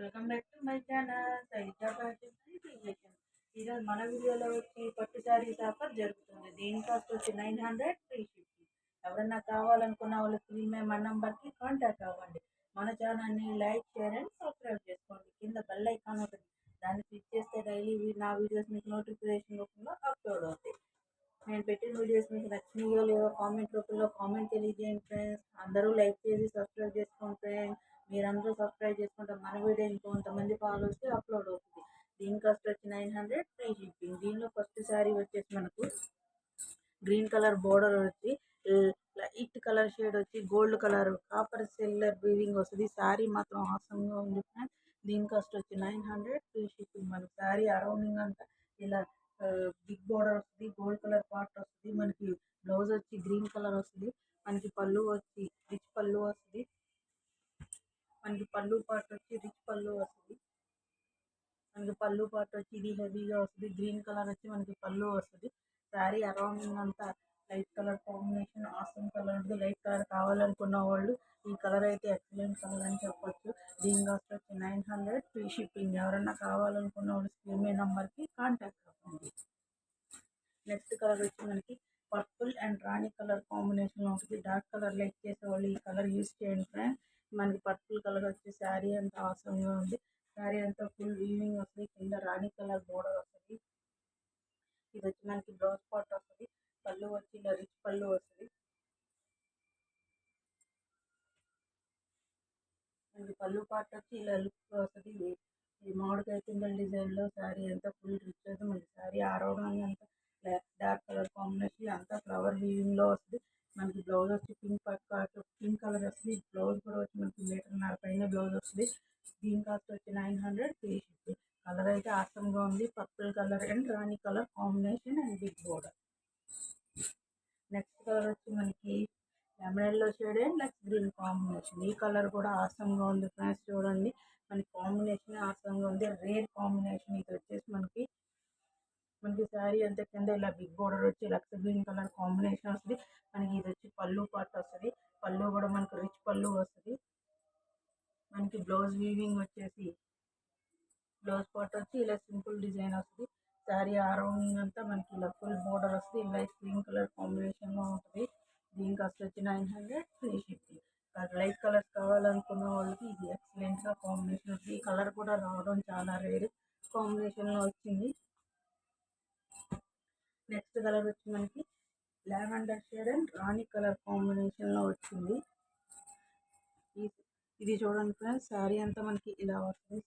Welcome back to my channel Hyderabad creation. ఈరోజు మన వీడియోలో వచ్చి పట్టు శారీస్ ఆఫర్ జరుగుతుంది. దీని కాస్ట్ వచ్చి 900 ఫ్రీ షిప్పింగ్. ఎవరన్నా కావాలనుకున్న వాళ్ళు స్క్రీన్ మీద మన నంబర్కి కాంటాక్ట్ అవ్వండి. మన ఛానల్ని లైక్ షేర్ అండ్ సబ్స్క్రైబ్ చేసుకోండి. కింద బెల్ ఐకాన్ ఉంటుంది, దాన్ని క్లిక్ చేస్తే డైలీ నా వీడియోస్ మీకు నోటిఫికేషన్ రూపంలో అప్లోడ్ అవుతాయి. నేను పెట్టిన వీడియోస్ మీకు నచ్చినాయో లేవో కామెంట్ రూపంలో కామెంట్ తెలియజేయండి ఫ్రెండ్స్. అందరూ లైక్ చేసి సబ్స్క్రైబ్ చేసుకోండి ఫ్రెండ్స్. మీరందరూ సబ్స్క్రైబ్ చేసుకుంటే మన వీడియో ఇంకొంతమంది ఫాలోవర్స్కి అప్లోడ్ అవుతుంది. దీని కాస్ట్ వచ్చి 900 ఫ్రీ షిప్పింగ్. దీనిలో ఫస్ట్ శారీ వచ్చేసి మనకు గ్రీన్ కలర్ బోర్డర్ వచ్చి లైట్ కలర్ షేడ్ వచ్చి gold colour copper silver weaving వస్తుంది. శారీ మాత్రం ఆసంగా ఉంది ఫ్రెండ్స్. దీని కాస్ట్ వచ్చి 900 ఫ్రీ షిప్పింగ్. మనకి శారీ అరౌండింగ్ అంతా ఇలా బిగ్ బోర్డర్ వస్తుంది, గోల్డ్ కలర్ పార్ట్ వస్తుంది. మనకి బ్లౌజ్ వచ్చి గ్రీన్ కలర్ వస్తుంది. మనకి పళ్ళు వచ్చి రిచ్ పళ్ళు వస్తుంది. మనకి పళ్ళు పార్ట్ వచ్చి రిచ్ పళ్ళు వస్తుంది. మనకి పళ్ళు పార్ట్ వచ్చి ఇది హెవీగా వస్తుంది. గ్రీన్ కలర్ వచ్చి మనకి పళ్ళు వస్తుంది. శారీ అరౌండింగ్ అంతా light colour combination awesome colour ఉంటుంది. లైట్ కలర్ కావాలనుకున్న వాళ్ళు ఈ కలర్ అయితే ఎక్సలెంట్ కలర్ అని చెప్పొచ్చు. దీని కాస్ట్ వచ్చి 900 ఫ్రీ షిప్పింగ్. ఎవరన్నా కావాలనుకున్న వాళ్ళు స్క్రీన్ మీద నంబర్కి కాంటాక్ట్ అవ్వండి. నెక్స్ట్ కలర్ వచ్చి మనకి పర్పుల్ అండ్ రాణి కలర్ కాంబినేషన్లో ఉంటుంది. డార్క్ కలర్ లైక్ చేసే వాళ్ళు ఈ కలర్ యూస్ చేయండి ఫ్రెండ్స్. మనకి పర్పుల్ కలర్ వచ్చి శారీ అంతా అవసరంగా ఉంది. శారీ అంతా ఫుల్ వీవింగ్ వస్తుంది. కింద రాణి కలర్ బోర్డర్ వస్తుంది. ఇది వచ్చి మనకి బ్లౌజ్ పార్ట్ వస్తుంది. పళ్ళు వచ్చి ఇలా రిచ్ పళ్ళు వస్తుంది. మనకి పళ్ళు పార్ట్ వచ్చి ఇలా లుక్ వస్తుంది. ఈ మామిడికాయ పిందెల డిజైన్లో శారీ అంతా ఫుల్ రిచ్ అయితే మనకి శారీ ఆరవడానికి అంతా డార్క్ కలర్ కాంబినేషన్ అంతా ఫ్లవర్ వీవింగ్లో వస్తుంది. మనకి బ్లౌజ్ వచ్చి పింక్ కలర్ వస్తుంది. బ్లౌజ్ కూడా వచ్చి మనకి 1.5 పైన బ్లౌజ్ వస్తుంది. దీని కాస్ట్ వచ్చి 900 ఫ్రీ షిప్పింగ్. కలర్ అయితే ఆసంగా ఉంది. Purple colour and rani colour combination and big border. Next colour వచ్చి మనకి లెమన్ ఎల్లో షేడ్ అండ్ లెక్స్ గ్రీన్ కాంబినేషన్. ఈ కలర్ కూడా ఆసంగా ఉంది ఫ్రెండ్స్. చూడండి మనకి కాంబినేషన్ ఆసంగా ఉంది. Rare combination. ఇది వచ్చేసి మనకి శారీ అంతా కింద ఇలా బిగ్ బోర్డర్ వచ్చి లక్స్ గ్రీన్ కలర్ కాంబినేషన్ వస్తుంది. మనకి ఇది వచ్చి పళ్ళు పార్ట్ వస్తుంది. పళ్ళు కూడా మనకు రిచ్ పళ్ళు వస్తుంది. మనకి బ్లౌజ్ వీవింగ్ వచ్చేసి బ్లౌజ్ పార్ట్ వచ్చి ఇలా సింపుల్ డిజైన్ వస్తుంది. శారీ అరౌండింగ్ అంతా మనకి ఇలా ఫుల్ బోర్డర్ వస్తుంది. లైట్ గ్రీన్ కలర్ కాంబినేషన్లో ఉంటుంది. దీని కాస్ట్ వచ్చి 900 ఫ్రీ షిప్పింగ్. లైట్ కలర్స్ కావాలనుకున్న వాళ్ళకి ఇది ఎక్సలెంట్గా కాంబినేషన్ వస్తుంది. ఈ కలర్ కూడా రావడం చాలా రేర్ కాంబినేషన్లో వచ్చింది. నెక్స్ట్ కలర్ వచ్చి మనకి lavender shade and rani colour కాంబినేషన్లో వచ్చింది. ఇది చూడండి ఫ్రెండ్స్, శారీ అంతా మనకి ఇలా వస్తుంది.